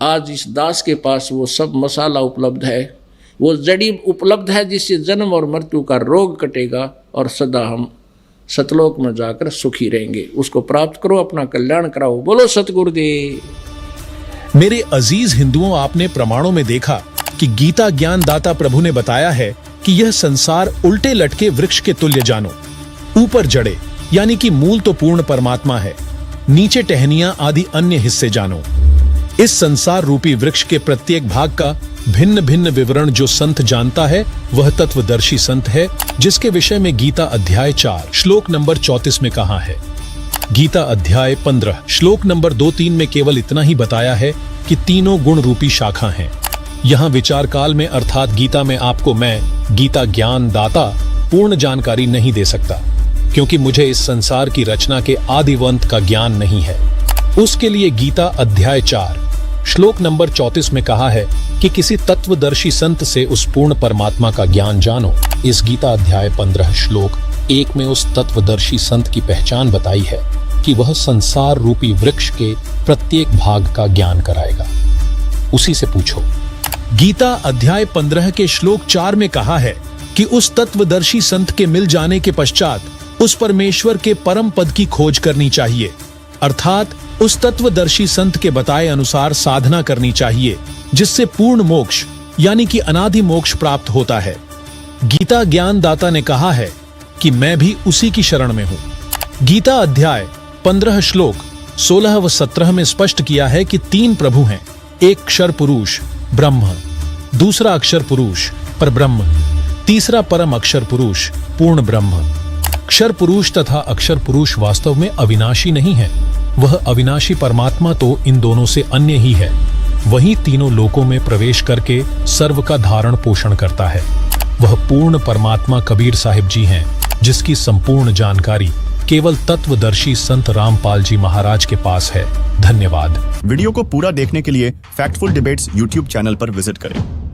आज इस दास के पास वो सब मसाला उपलब्ध है, वो जड़ी उपलब्ध है जिससे जन्म और मृत्यु का रोग कटेगा और सदा हम सतलोक में जाकर सुखी रहेंगे। उसको प्राप्त करो, अपना कल्याण कराओ। बोलो सतगुरुदेव। मेरे अजीज हिंदुओं, आपने प्रमाणों में देखा कि गीता ज्ञान दाता प्रभु ने बताया है कि यह संसार उल्टे लटके वृक्ष के तुल्य जानो। ऊपर जड़े यानी कि मूल तो पूर्ण परमात्मा है, नीचे टहनियां आदि अन्य हिस्से जानो। इस संसार रूपी वृक्ष के प्रत्येक भाग का भिन्न भिन्न विवरण जो संत जानता है वह तत्वदर्शी संत है, जिसके विषय में गीता अध्याय 4 श्लोक नंबर 34 में कहा है। गीता अध्याय 15 श्लोक नंबर 2-3 में केवल इतना ही बताया है कि तीनों गुण रूपी शाखा हैं। यहाँ विचार काल में अर्थात गीता में आपको मैं गीता ज्ञान दाता पूर्ण जानकारी नहीं दे सकता, क्योंकि मुझे इस संसार की रचना के आदिवंत का ज्ञान नहीं है। उसके लिए गीता अध्याय 4 श्लोक नंबर 34 में कहा है कि किसी तत्वदर्शी संत से उस पूर्ण परमात्मा का ज्ञान जानो। इस गीता अध्याय 15 श्लोक 1 में उस तत्वदर्शी संत की पहचान बताई है कि वह संसार रूपी वृक्ष के प्रत्येक भाग का ज्ञान कराएगा। उसी से पूछो। गीता अध्याय 15 के श्लोक 4 में कहा है कि उस तत्वदर्शी संत के मिल जाने के पश्चात उस परमेश्वर के परम पद की खोज करनी चाहिए, अर्थात उस तत्वदर्शी संत के बताए अनुसार साधना करनी चाहिए, जिससे पूर्ण मोक्ष यानी कि अनादि मोक्ष प्राप्त होता है। गीता ज्ञान दाता ने कहा है कि मैं भी उसी की शरण में हूं। गीता अध्याय 15 श्लोक 16 व 17 में स्पष्ट किया है कि 3 प्रभु हैं, एक अक्षर पुरुष ब्रह्म, दूसरा अक्षर पुरुष परब्रह्म, तीसरा परम अक्षर पुरुष पूर्ण ब्रह्म। अक्षर पुरुष तथा अक्षर पुरुष वास्तव में अविनाशी नहीं है, वह अविनाशी परमात्मा तो इन दोनों से अन्य ही है। वही तीनों लोकों में प्रवेश करके सर्व का धारण पोषण करता है। वह पूर्ण परमात्मा कबीर साहिब जी हैं, जिसकी संपूर्ण जानकारी केवल तत्वदर्शी संत रामपाल जी महाराज के पास है। धन्यवाद। वीडियो को पूरा देखने के लिए फैक्टफुल डिबेट्स यूट्यूब चैनल पर विजिट करें।